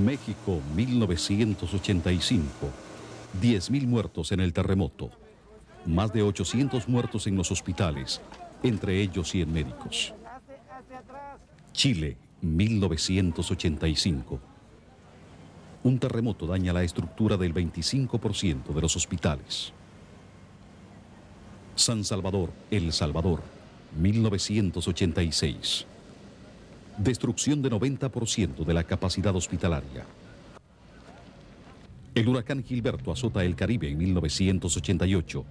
México, 1985. 10.000 muertos en el terremoto. Más de 800 muertos en los hospitales, entre ellos 100 médicos. Chile, 1985. Un terremoto daña la estructura del 25% de los hospitales. San Salvador, El Salvador, 1986. Destrucción de 90% de la capacidad hospitalaria. El huracán Gilberto azota el Caribe en 1988.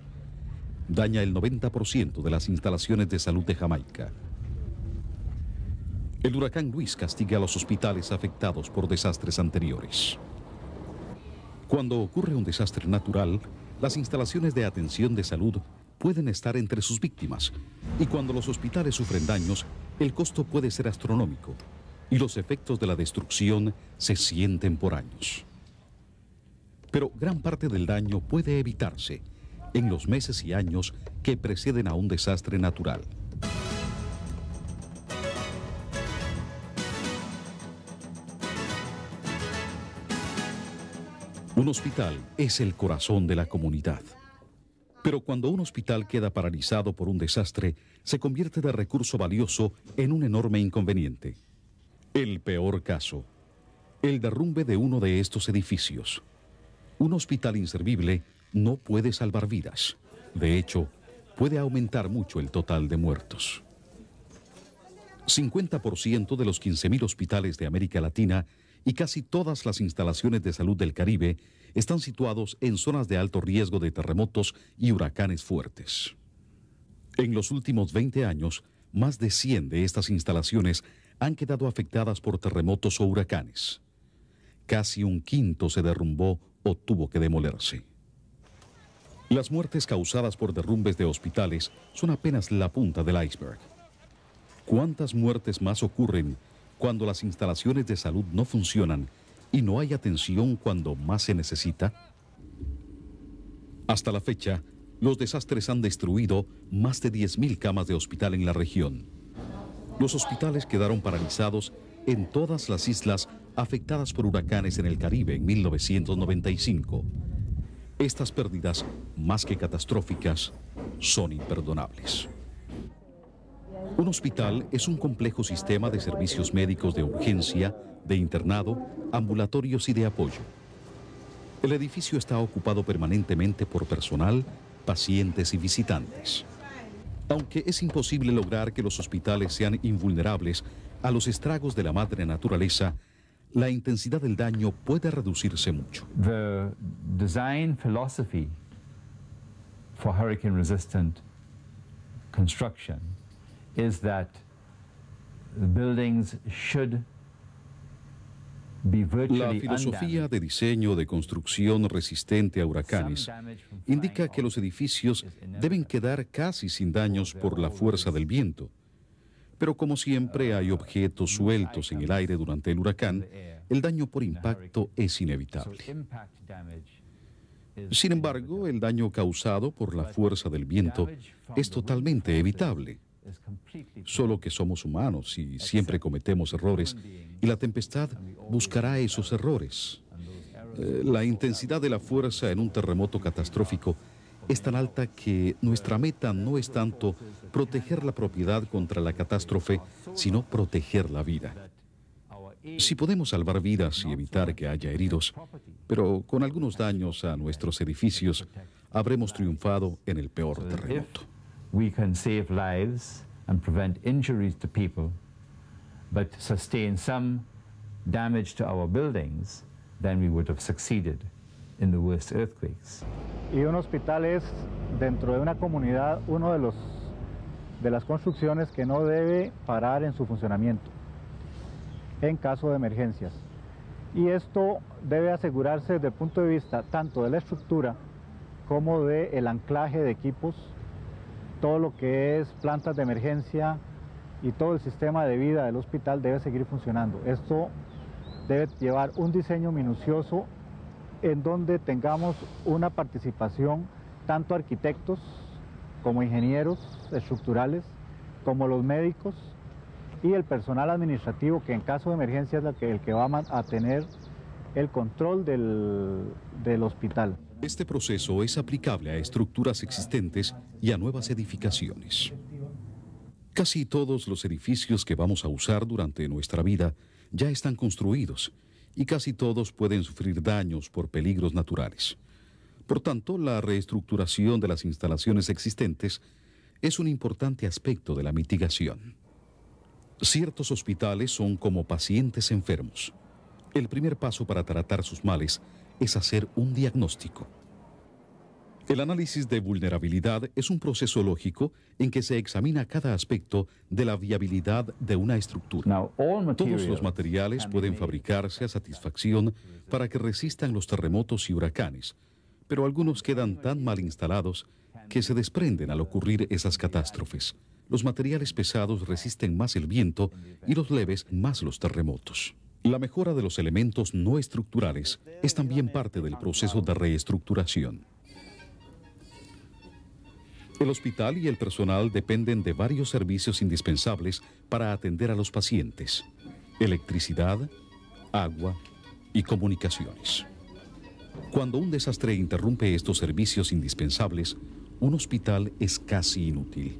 Daña el 90% de las instalaciones de salud de Jamaica. El huracán Luis castiga a los hospitales afectados por desastres anteriores. Cuando ocurre un desastre natural, las instalaciones de atención de salud pueden estar entre sus víctimas, y cuando los hospitales sufren daños, el costo puede ser astronómico, y los efectos de la destrucción se sienten por años. Pero gran parte del daño puede evitarse en los meses y años que preceden a un desastre natural. Un hospital es el corazón de la comunidad. Pero cuando un hospital queda paralizado por un desastre, se convierte de recurso valioso en un enorme inconveniente. El peor caso, el derrumbe de uno de estos edificios. Un hospital inservible no puede salvar vidas. De hecho, puede aumentar mucho el total de muertos. 50% de los 15.000 hospitales de América Latina y casi todas las instalaciones de salud del Caribe están situados en zonas de alto riesgo de terremotos y huracanes fuertes. En los últimos 20 años, más de 100 de estas instalaciones han quedado afectadas por terremotos o huracanes. Casi un quinto se derrumbó o tuvo que demolerse. Las muertes causadas por derrumbes de hospitales son apenas la punta del iceberg. ¿Cuántas muertes más ocurren cuando las instalaciones de salud no funcionan y no hay atención cuando más se necesita? Hasta la fecha, los desastres han destruido más de 10.000 camas de hospital en la región. Los hospitales quedaron paralizados en todas las islas afectadas por huracanes en el Caribe en 1995. Estas pérdidas, más que catastróficas, son imperdonables. Un hospital es un complejo sistema de servicios médicos de urgencia, de internado, ambulatorios y de apoyo. El edificio está ocupado permanentemente por personal, pacientes y visitantes. Aunque es imposible lograr que los hospitales sean invulnerables a los estragos de la madre naturaleza, la intensidad del daño puede reducirse mucho. The design philosophy for hurricane-resistant construction is that buildings should be virtually La filosofía de diseño de construcción resistente a huracanes indica que los edificios deben quedar casi sin daños por la fuerza del viento. Pero como siempre hay objetos sueltos en el aire durante el huracán, el daño por impacto es inevitable. Sin embargo, el daño causado por la fuerza del viento es totalmente evitable. Solo que somos humanos y siempre cometemos errores, y la tempestad buscará esos errores. La intensidad de la fuerza en un terremoto catastrófico es tan alta que nuestra meta no es tanto proteger la propiedad contra la catástrofe, sino proteger la vida. Si podemos salvar vidas y evitar que haya heridos, pero con algunos daños a nuestros edificios, habremos triunfado en el peor terremoto. We can save lives and prevent injuries to people, but sustain some damage to our buildings, then we would have succeeded in the worst earthquakes. Y un hospital es, dentro de una comunidad, uno de las construcciones que no debe parar en su funcionamiento en caso de emergencias. Y esto debe asegurarse desde el punto de vista tanto de la estructura como del anclaje de equipos, todo lo que es plantas de emergencia y todo el sistema de vida del hospital debe seguir funcionando. Esto debe llevar un diseño minucioso en donde tengamos una participación tanto arquitectos como ingenieros estructurales, como los médicos y el personal administrativo, que en caso de emergencia es el que va a tener el control del hospital. Este proceso es aplicable a estructuras existentes y a nuevas edificaciones. Casi todos los edificios que vamos a usar durante nuestra vida ya están construidos y casi todos pueden sufrir daños por peligros naturales. Por tanto, la reestructuración de las instalaciones existentes es un importante aspecto de la mitigación. Ciertos hospitales son como pacientes enfermos. El primer paso para tratar sus males es hacer un diagnóstico. El análisis de vulnerabilidad es un proceso lógico en que se examina cada aspecto de la viabilidad de una estructura. Todos los materiales pueden fabricarse a satisfacción para que resistan los terremotos y huracanes, pero algunos quedan tan mal instalados que se desprenden al ocurrir esas catástrofes. Los materiales pesados resisten más el viento y los leves más los terremotos. La mejora de los elementos no estructurales es también parte del proceso de reestructuración. El hospital y el personal dependen de varios servicios indispensables para atender a los pacientes: electricidad, agua y comunicaciones. Cuando un desastre interrumpe estos servicios indispensables, un hospital es casi inútil.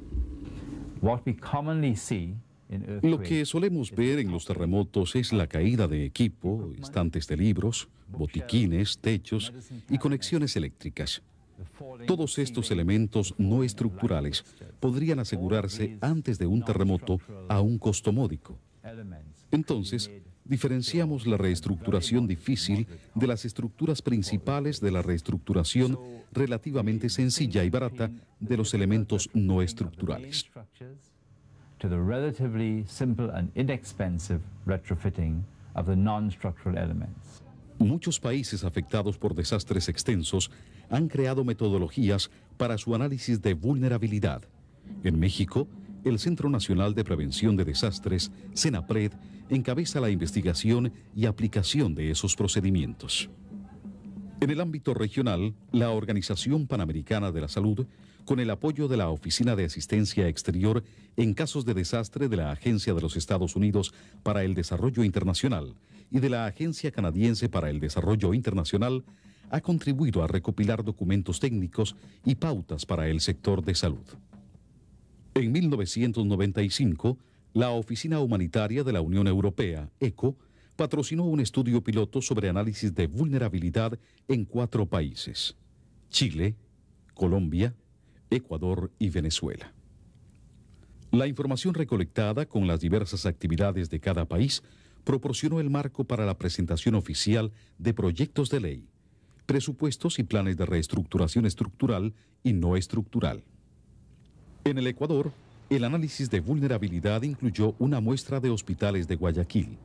Lo que solemos ver en los terremotos es la caída de equipo, estantes de libros, botiquines, techos y conexiones eléctricas. Todos estos elementos no estructurales podrían asegurarse antes de un terremoto a un costo módico. Entonces, diferenciamos la reestructuración difícil de las estructuras principales de la reestructuración relativamente sencilla y barata de los elementos no estructurales. To the relatively simple and inexpensive retrofitting of the non-structural elements. Muchos países afectados por desastres extensos han creado metodologías para su análisis de vulnerabilidad. En México, el Centro Nacional de Prevención de Desastres, CENAPRED, encabeza la investigación y aplicación de esos procedimientos. En el ámbito regional, la Organización Panamericana de la Salud, con el apoyo de la Oficina de Asistencia Exterior en casos de desastre de la Agencia de los Estados Unidos para el Desarrollo Internacional y de la Agencia Canadiense para el Desarrollo Internacional, ha contribuido a recopilar documentos técnicos y pautas para el sector de salud. En 1995, la Oficina Humanitaria de la Unión Europea, ECHO, patrocinó un estudio piloto sobre análisis de vulnerabilidad en 4 países: Chile, Colombia, Ecuador y Venezuela. La información recolectada con las diversas actividades de cada país proporcionó el marco para la presentación oficial de proyectos de ley, presupuestos y planes de reestructuración estructural y no estructural. En el Ecuador, el análisis de vulnerabilidad incluyó una muestra de hospitales de Guayaquil.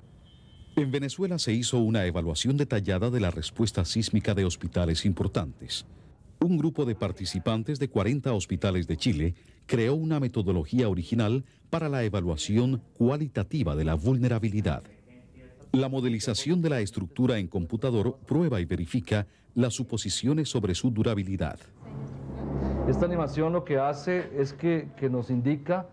En Venezuela se hizo una evaluación detallada de la respuesta sísmica de hospitales importantes. Un grupo de participantes de 40 hospitales de Chile creó una metodología original para la evaluación cualitativa de la vulnerabilidad. La modelización de la estructura en computador prueba y verifica las suposiciones sobre su durabilidad. Esta animación lo que hace es que nos indica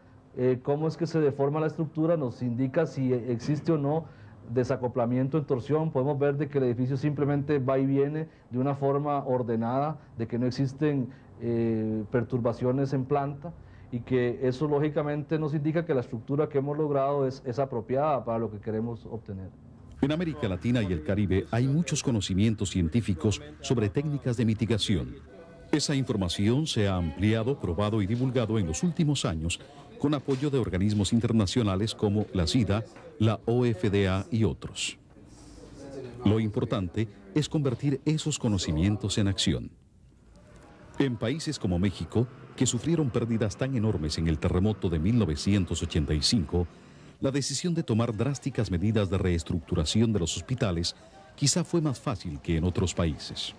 cómo es que se deforma la estructura, nos indica si existe o no desacoplamiento en torsión. Podemos ver de que el edificio simplemente va y viene de una forma ordenada, de que no existen perturbaciones en planta, y que eso lógicamente nos indica que la estructura que hemos logrado es apropiada para lo que queremos obtener. En América Latina y el Caribe hay muchos conocimientos científicos sobre técnicas de mitigación. Esa información se ha ampliado, probado y divulgado en los últimos años con apoyo de organismos internacionales como la SIDA, la OFDA y otros. Lo importante es convertir esos conocimientos en acción. En países como México, que sufrieron pérdidas tan enormes en el terremoto de 1985, la decisión de tomar drásticas medidas de reestructuración de los hospitales quizá fue más fácil que en otros países.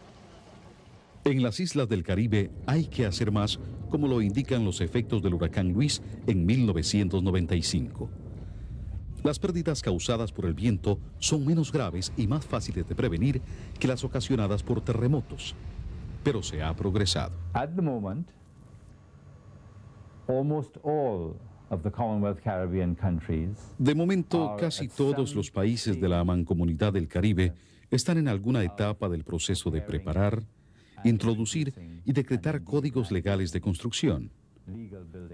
En las islas del Caribe hay que hacer más, como lo indican los efectos del huracán Luis en 1995. Las pérdidas causadas por el viento son menos graves y más fáciles de prevenir que las ocasionadas por terremotos, pero se ha progresado. At the moment, almost all of the Commonwealth Caribbean countries De momento, casi todos los países de la Mancomunidad del Caribe están en alguna etapa del proceso de preparar, introducir y decretar códigos legales de construcción.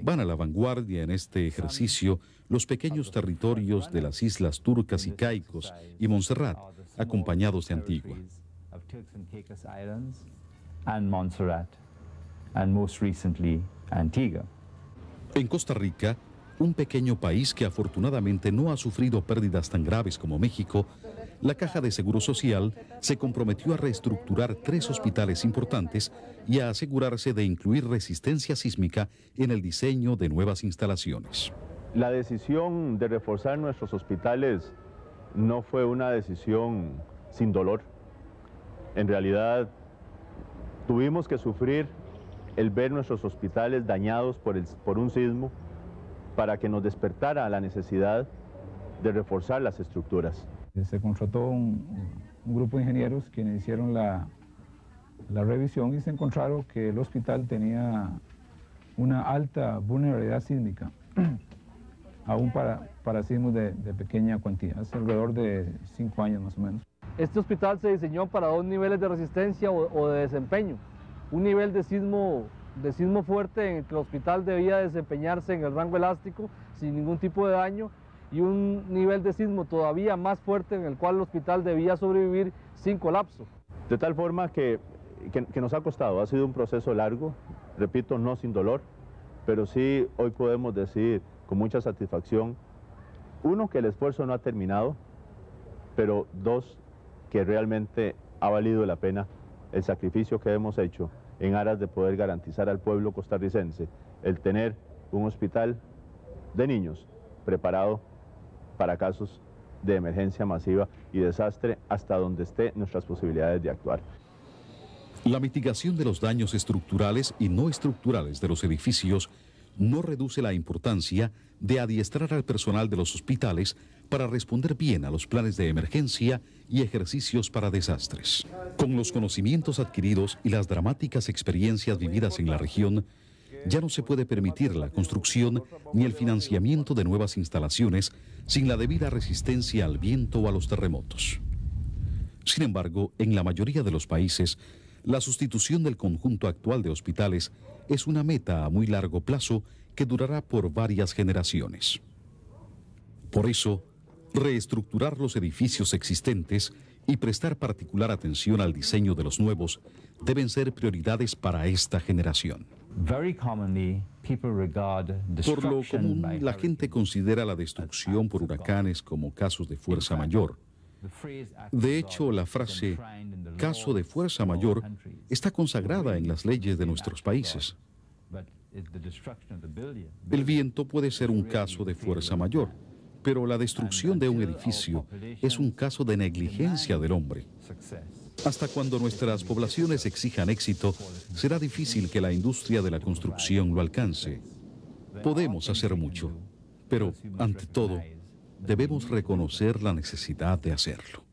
Van a la vanguardia en este ejercicio los pequeños territorios de las islas Turcas y Caicos y Montserrat, acompañados de Antigua. En Costa Rica, un pequeño país que afortunadamente no ha sufrido pérdidas tan graves como México, la Caja de Seguro Social se comprometió a reestructurar 3 hospitales importantes y a asegurarse de incluir resistencia sísmica en el diseño de nuevas instalaciones. La decisión de reforzar nuestros hospitales no fue una decisión sin dolor. En realidad, tuvimos que sufrir el ver nuestros hospitales dañados por un sismo para que nos despertara la necesidad de reforzar las estructuras. Se contrató un grupo de ingenieros quienes hicieron la revisión y se encontraron que el hospital tenía una alta vulnerabilidad sísmica, aún para sismos de pequeña cuantía, hace alrededor de 5 años más o menos. Este hospital se diseñó para 2 niveles de resistencia o de desempeño. Un nivel de sismo fuerte en el que el hospital debía desempeñarse en el rango elástico sin ningún tipo de daño, y un nivel de sismo todavía más fuerte en el cual el hospital debía sobrevivir sin colapso. De tal forma que nos ha costado, ha sido un proceso largo, repito, no sin dolor, pero sí hoy podemos decir con mucha satisfacción, 1, que el esfuerzo no ha terminado, pero 2, que realmente ha valido la pena el sacrificio que hemos hecho en aras de poder garantizar al pueblo costarricense el tener un hospital de niños preparado para casos de emergencia masiva y desastre hasta donde esté nuestras posibilidades de actuar. La mitigación de los daños estructurales y no estructurales de los edificios no reduce la importancia de adiestrar al personal de los hospitales para responder bien a los planes de emergencia y ejercicios para desastres. Con los conocimientos adquiridos y las dramáticas experiencias vividas en la región, ya no se puede permitir la construcción ni el financiamiento de nuevas instalaciones sin la debida resistencia al viento o a los terremotos. Sin embargo, en la mayoría de los países, la sustitución del conjunto actual de hospitales es una meta a muy largo plazo que durará por varias generaciones. Por eso, reestructurar los edificios existentes y prestar particular atención al diseño de los nuevos deben ser prioridades para esta generación. Por lo común, la gente considera la destrucción por huracanes como casos de fuerza mayor. De hecho, la frase "caso de fuerza mayor" está consagrada en las leyes de nuestros países. El viento puede ser un caso de fuerza mayor, pero la destrucción de un edificio es un caso de negligencia del hombre. Hasta cuando nuestras poblaciones exijan éxito, será difícil que la industria de la construcción lo alcance. Podemos hacer mucho, pero ante todo, debemos reconocer la necesidad de hacerlo.